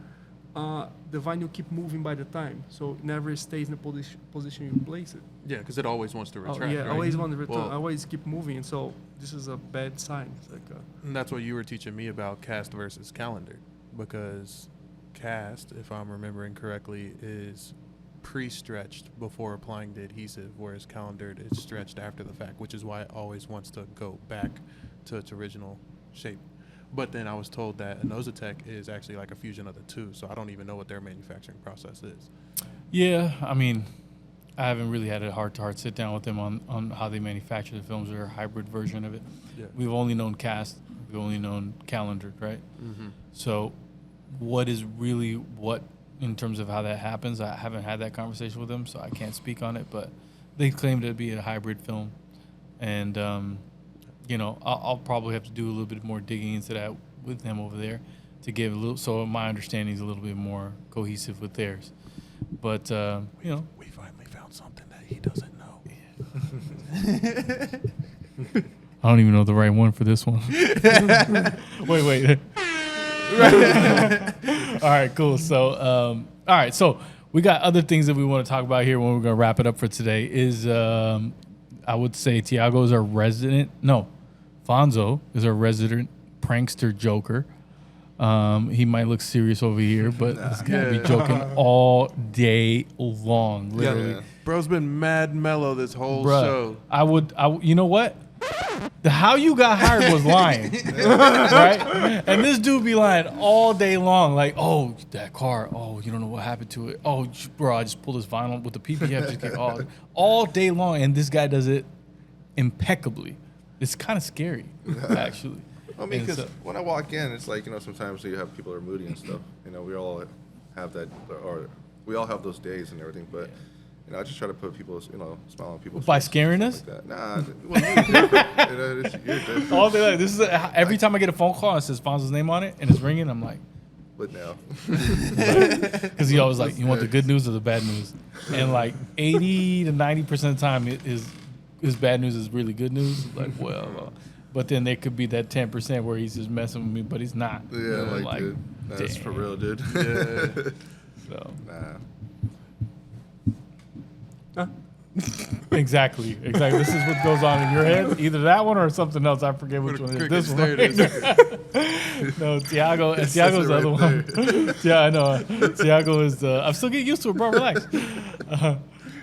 The vinyl keep moving by the time, so it never stays in the position you place it. Yeah, because it always wants to retract. Yeah, right? always want to return. Well, Always keep moving. So this is a bad sign. It's like and that's what you were teaching me about cast versus calendar, because cast, if I'm remembering correctly, is pre-stretched before applying the adhesive, whereas calendared is stretched after the fact, which is why it always wants to go back to its original shape. But then I was told that Inozetek is actually like a fusion of the two, so I don't even know what their manufacturing process is. Yeah, I mean, I haven't really had a heart-to-heart sit down with them on how they manufacture the films or a hybrid version of it. Yeah. We've only known cast, we've only known calendared, right? Mm-hmm. So what is really what in terms of how that happens, I haven't had that conversation with them, so I can't speak on it, but they claim to be a hybrid film. And, I'll probably have to do a little bit more digging into that with them over there to give a little, so my understanding is a little bit more cohesive with theirs. But, We finally found something that he doesn't know. I don't even know the right one for this one. Wait. All right, cool. So, all right. So we got other things that we want to talk about here when we're going to wrap it up for today is, I would say Thiago is our Alfonso is our resident prankster joker. He might look serious over here, but this guy be joking all day long, literally. Yeah. Bro's been mad mellow this whole Bruh, show. You know what? The how you got hired was lying, right? And this dude be lying all day long, like, oh, that car, oh, you don't know what happened to it. Oh, bro, I just pulled this vinyl with the PPF, all day long, and this guy does it impeccably. It's kind of scary, actually. I mean, because when I walk in, it's like, sometimes you have people that are moody and stuff. We all have that, or we all have those days and everything, but. I just try to put people's, smile on people's By faces, scaring us? like that. Nah, well, you're different. You're different. All day long. This is every time I get a phone call and it says Fonzo's name on it and it's ringing, I'm like, But now. because he always like, you want the good news or the bad news? And like 80 to 90% of the time, his bad news is really good news. Like, well, but then there could be that 10% where he's just messing with me, but he's not. Yeah, dude. That's for real, dude. Yeah. So. Nah. Exactly. This is what goes on in your head. Either that one or something else. I forget which one it is. This one. No, Thiago. And Thiago's the other one. Yeah, I know. Thiago is the. I'm still getting used to it, bro. Relax.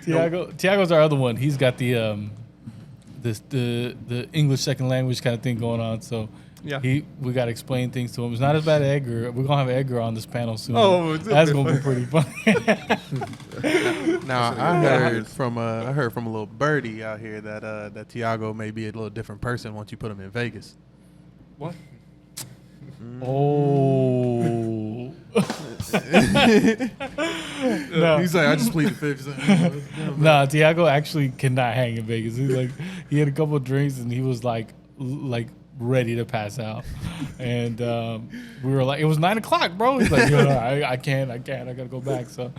Thiago's our other one. He's got the the English second language kind of thing going on. So Yeah. We got to explain things to him. It's not as bad as Edgar. We're gonna have Edgar on this panel soon. Oh, that's gonna be pretty funny. Now I heard from a little birdie out here that Thiago may be a little different person once you put him in Vegas. What? Oh. No. He's like, I just plead the fifth. Nah, Thiago actually cannot hang in Vegas. He had a couple of drinks and he was like ready to pass out. And we were like, it was 9:00, bro. He's like, I can't. I gotta go back. So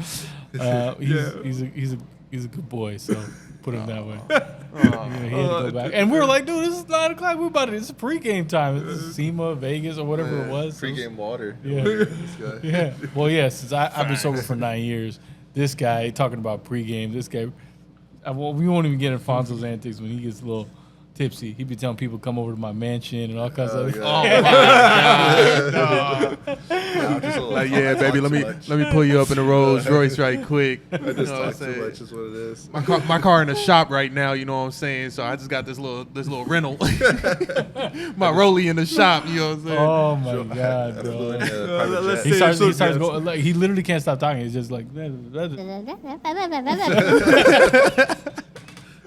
he's a good boy. So put him that way. He had to go back. And we were like, dude, this is 9 o'clock. We're about to, it's pregame time. This is SEMA, Vegas, or whatever it was. Pre-game water. Yeah. This guy. Yeah. Well, yeah, since I've been sober for 9 years, this guy talking about pregame, this guy, well, we won't even get Alfonso's antics when he gets a little tipsy. He be telling people come over to my mansion and all kinds of. Yeah. Oh my god! Like, yeah, baby, let me pull you up in a Rolls Royce right quick. I You just know what I'm talk too saying? much is what it is. My car in the shop right now, you know what I'm saying? So I just got this little rental. My Rollie in the shop, you know what I'm saying? Oh my god, bro. let's He say starts, so he starts yes. going. Like, he literally can't stop talking. He's just like.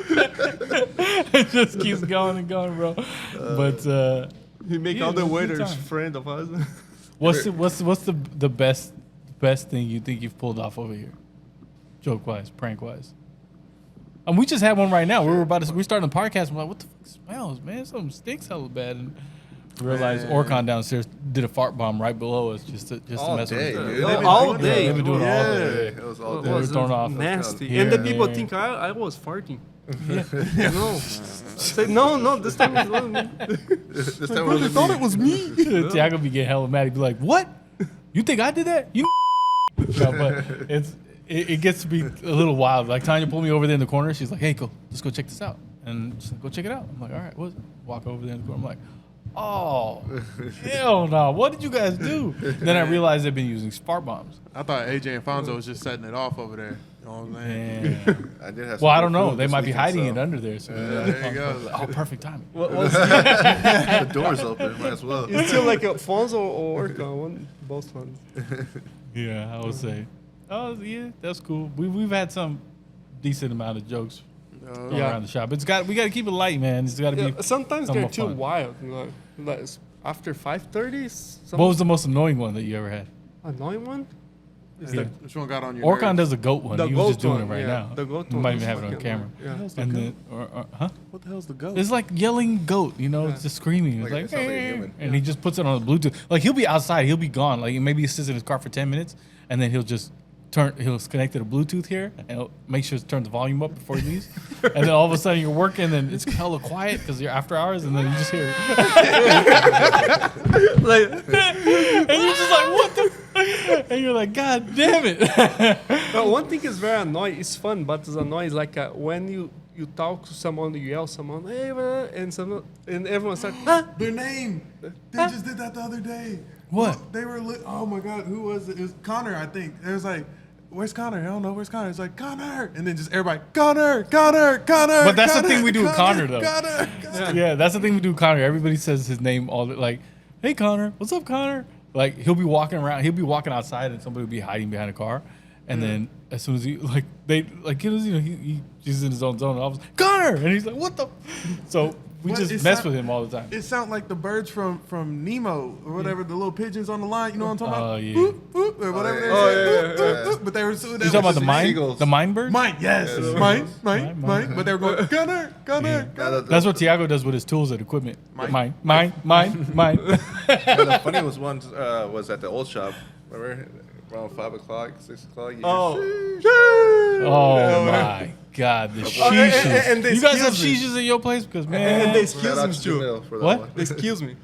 It just keeps going and going, bro. But He make yeah, all the it was a good waiters time. friend of us. what's the best thing you think you've pulled off over here, joke wise, prank wise? And we just had one right now. We're starting the podcast. We're like, what the fuck smells, man? Something stinks hella bad. And we realized Orcon downstairs did a fart bomb right below us just to All mess day, with us. dude. All Yeah, day. they've been doing it all day. It was all They day. were thrown off. Nasty. Here And the and people there. think I was farting. No. Say no, this time it wasn't me. This time Bro, they thought it was me. Thiago be getting hella mad. He'd be like, "What? You think I did that? You?" No, but it gets to be a little wild. Like Tanya pulled me over there in the corner. She's like, "Hey, let's go check this out." And she's like, "Go check it out." I'm like, "All right." What? Walk over there in the corner. I'm like, "Oh, hell no! What did you guys do?" Then I realized they've been using spark bombs. I thought AJ and Alfonso was just setting it off over there. You know what I'm saying? And, I did have well, I some don't good know. food They this might be weekend, hiding so it under there. So there you go. Oh, perfect timing. The door's open. Might as well. It's still like Alfonso or Orca, both ones. Yeah, I would say. Oh yeah, that's cool. We've had some decent amount of jokes going Yeah. around the shop. We got to keep it light, man. It's got to Yeah, be. sometimes some they're more too fun. wild. Like after 5:30, What was the most annoying one that you ever had? annoying one? Is Yeah. Which one got on your Orcon nerves? does a goat one. the He was just goat doing one, it right yeah. now. The goat We one might is even have it on fucking camera. annoying, yeah. And then, huh? What the hell's the goat? It's like yelling goat, you know, it's just screaming. It's Like, like, it sounds like a "Eh," human. and he just puts it on the Bluetooth. Like he'll be outside, he'll be gone. Like maybe he sits in his car for 10 minutes, and then he'll connect to the Bluetooth here, and he'll make sure to turn the volume up before he leaves. And then all of a sudden you're working, and then it's hella quiet because you're after hours, and then you just hear it. Like, And you're just like, what the? And you're like, God damn it. one thing is very annoying. It's fun, but it's annoying. It's like when you talk to someone, you yell someone, hey, man, and everyone starts, huh? Their name. They just did that the other day. What? They were oh my god, who was it? It was Connor, I think. It was like, where's Connor? I don't know, where's Connor? It's like, Connor! And then just everybody, Connor! But that's the thing we do with Connor, though. Connor! Yeah, that's the thing we do with Connor. Everybody says his name all the like, hey Connor, what's up, Connor? Like he'll be walking around, he'll be walking outside, and somebody will be hiding behind a car, and then as soon as he he's in his own zone, and all of a sudden, Connor, and he's like, what the? So we But just it's mess not- with him all the time. It sounded like the birds from Nemo or whatever, the little pigeons on the line. You know what I'm talking Oh, about? yeah. Boop, boop, or whatever they yeah. say. Oh, Boop, yeah, boop, yeah. boop. But they were so. You talking about the mine? seagulls. The mine bird? Mine, yes, Yeah, mine. Mine. But they were going, Gunner. That's what Thiago does with his tools and equipment. Mine. Mine. The funny was at the old shop. Remember, around 5 o'clock, 6 o'clock. You Oh my God, the sheeshes. and they You guys have excuse me. sheeshes in your place? Because And they man, excuse me too. What? Excuse me.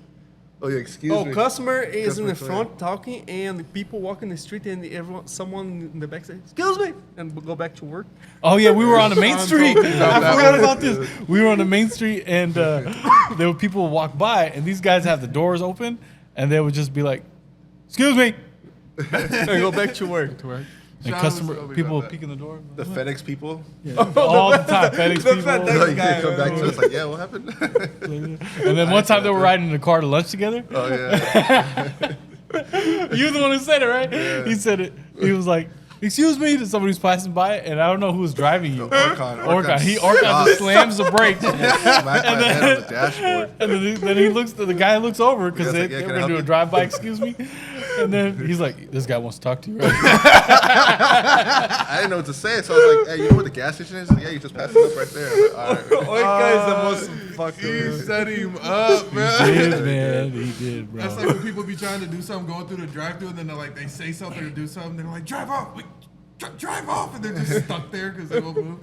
Oh yeah, excuse me. Customer is in the Customer front talking, and people walking the street, and someone in the back says, "Excuse me," and go back to work. oh yeah, we were on the main I'm street. talking about I that forgot one. about this. We were on the main street, and there were people walk by, and these guys have the doors open, and they would just be like, "Excuse me," And go back to work. and Sean customer was always people like that. peeking the door The FedEx people. all the time. FedEx The people. FedEx Like, guy, come back to us like, yeah, what happened? And then one time they were riding in the car to lunch together. Oh yeah. You were the one who said it, right? He said it. He was like, "Excuse me," to somebody who's passing by, and I don't know who was driving you. Orcon. Orcon just slams the brakes, Smack my head on the dashboard. and then he looks. The guy looks over because He's they, like, yeah, they can were I gonna do a help you? drive-by. Excuse me, and then he's like, "This guy wants to talk to you." Right? I didn't know what to say, so I was like, hey, you know where the gas station is? Yeah, you just passed it up right there. I was like, all right. Oika is the most fucked He up. set him up, He bro. did, man. He did, bro. That's like when people be trying to do something, going through the drive-thru, and then they say something or do something, they're like, drive off. Wait, drive off, and they're just stuck there because they won't move.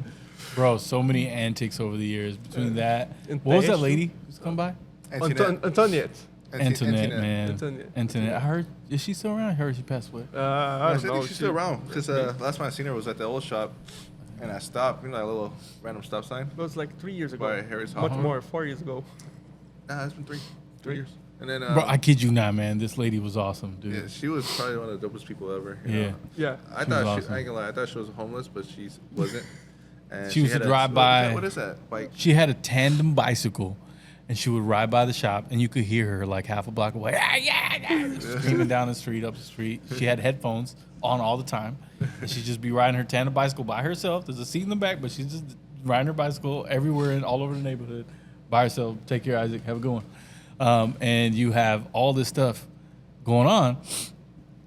Bro, so many antics over the years. Between that, And what was that passion. lady who's come by? Antoinette. Antoinette, man. Antoinette. Antoinette. I heard, is she still around? I heard she passed away. I I don't know. think she's still around because last time I seen her was at the old shop, and I stopped, you know, that little random stop sign. It was like 3 years ago. By Harry's Much Hall. more, 4 years ago. Nah, it's been three years. And then, Bro, I kid you not, man. This lady was awesome, dude. yeah, she was probably one of the dopest people ever. you Yeah. know. Yeah. I She was thought awesome. I ain't gonna lie, I thought she was homeless, but she wasn't. And She was had to drive by- What is that bike? She had a tandem bicycle, and she would ride by the shop, and you could hear her like half a block away, screaming down the street, up the street. She had headphones on all the time, and she'd just be riding her tandem bicycle by herself. There's a seat in the back, but she's just riding her bicycle everywhere and all over the neighborhood by herself. Take care, Isaac. Have a good one. And you have all this stuff going on.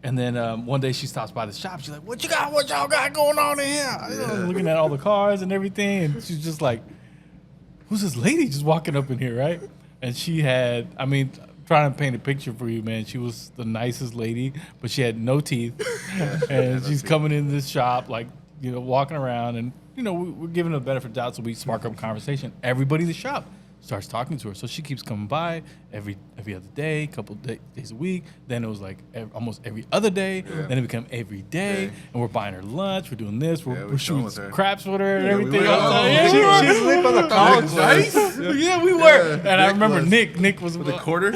And then one day she stops by the shop. She's like, "What y'all got going on in here?" You know, looking at all the cars and everything. And she's just like, "Who's this lady just walking up in here, right?" And she had, I mean, trying to paint a picture for you, man. She was the nicest lady, but she had no teeth. And she's coming in this shop, like, you know, walking around. And, you know, we're giving her the benefit of the doubt, so we spark up conversation. Everybody in the shop starts talking to her. So she keeps coming by every other day, couple days a week. Then it was like almost every other day. Then it became every day. And we're buying her lunch. We're doing this. We're we're shooting with her. craps with her and Yeah, we everything. were. Yeah, She sleep on the couch. Nice. yeah, we were. And I Nick remember was- Nick was With a quarter?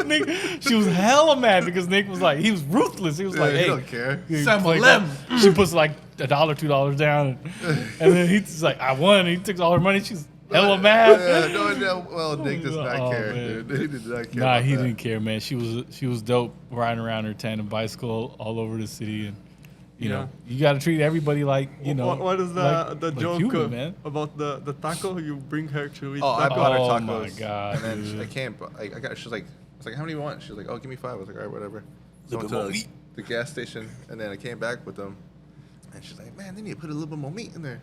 Nick, she was hella mad because Nick was like, he was ruthless. He was like, he hey, don't care. you Some play of that. them. She puts like $1, $2 down, and then he's like, I won. He took all her money. She's hella mad. Well, Nick does not Oh, care, man. dude. He did not care. Nah, about he that. didn't care, man. She was dope riding around her tandem bicycle all over the city, and you know, you got to treat everybody like, you know. What is like joke human, man. about the taco? You bring her to eat Oh, I taco. bought her Oh, tacos. my God, And then dude. I came, I got. She's like, I was like, how many do you want? She's like, oh, give me 5. I was like, all right, whatever. So I Little went bit more to meat. the gas station, and then I came back with them, and she's like, man, they need to put a little bit more meat in there.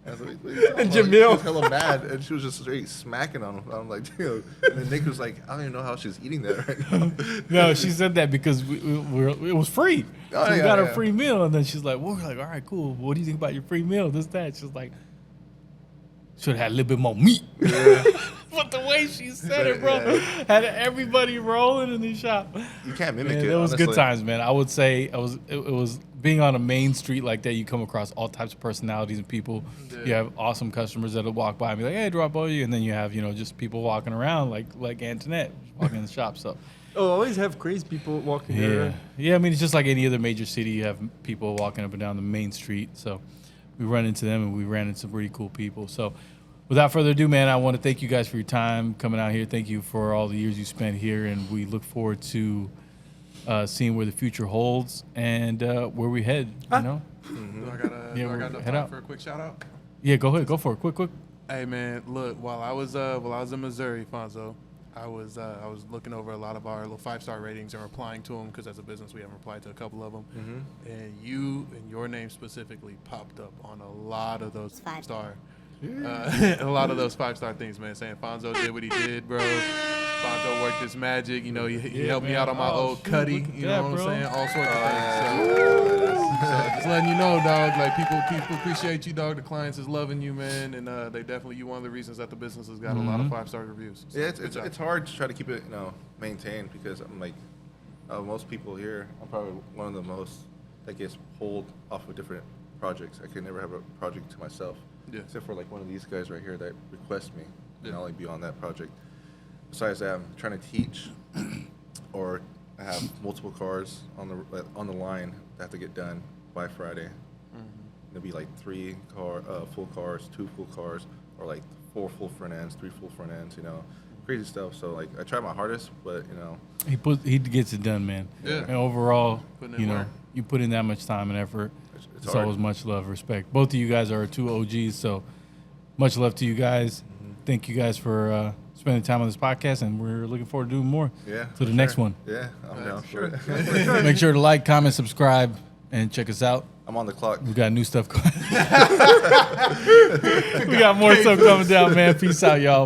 And I was like, what are you talking And about? Jamil. She was hella mad, and she was just straight smacking on him. I'm like, dude. And then Nick was like, I don't even know how she's eating that right now. No, she said that because it was free. Oh, So we yeah, got her yeah. free meal, and then she's like, well, we're like, all right, cool. What do you think about your free meal? This, that. She's like, should have had a little bit more meat. But the way she said it, bro, Yeah. had everybody rolling in the shop. You can't mimic Man, it. it was good honestly. times, man. I would say it was being on a main street like that. You come across all types of personalities and people. You have awesome customers that'll walk by and be like, "Hey, drop by you," and then you have just people walking around like Antoinette walking in the shop. So Oh, always have crazy people walking yeah, there. yeah. I mean, it's just like any other major city. You have people walking up and down the main street. So we run into them, and we ran into some pretty cool people. So without further ado, man, I want to thank you guys for your time coming out here. Thank you for all the years you spent here, and we look forward to seeing where the future holds and where we head. You know? Do I got Yeah, enough head time out. for a quick shout out? Yeah, go ahead, go for it, quick. Hey man, look, while I was in Missouri, Alfonso, I was looking over a lot of our little 5-star ratings and replying to them because as a business we haven't replied to a couple of them, and you and your name specifically popped up on a lot of those 5-star. A lot of those 5-star things, man. Saying Fonzo did what he did, bro. Fonzo worked his magic. You know, he helped me man. out on my Oh, old shoot, cuddy. look at You that, know what I'm bro. saying? All sorts of things. So just letting you know, dog. Like people appreciate you, dog. The clients is loving you, man, and they definitely you one of the reasons that the business has got a lot of 5-star reviews. So, Yeah, good job. it's hard to try to keep it maintained because I'm like most people here. I'm probably one of the most that gets pulled off of different projects. I could never have a project to myself, except for like one of these guys right here that request me, and I'll be on that project. Besides that, I'm trying to teach, or I have multiple cars on the line that have to get done by Friday. It'll be like 3 full cars, 2 full cars, or like 4 full front ends, 3 full front ends. Crazy stuff. So like I try my hardest, but He gets it done, man. Yeah. And overall, Putting in work. you put in that much time and effort. it's It's hard. always much love, respect. Both of you guys are 2 OGs, so much love to you guys. Thank you guys for spending time on this podcast, and we're looking forward to doing more. Yeah. To the next one. Yeah, I'm down for it. Make sure to like, comment, subscribe, and check us out. I'm on the clock. We got new stuff coming. We got more stuff coming down, man. Peace out, y'all.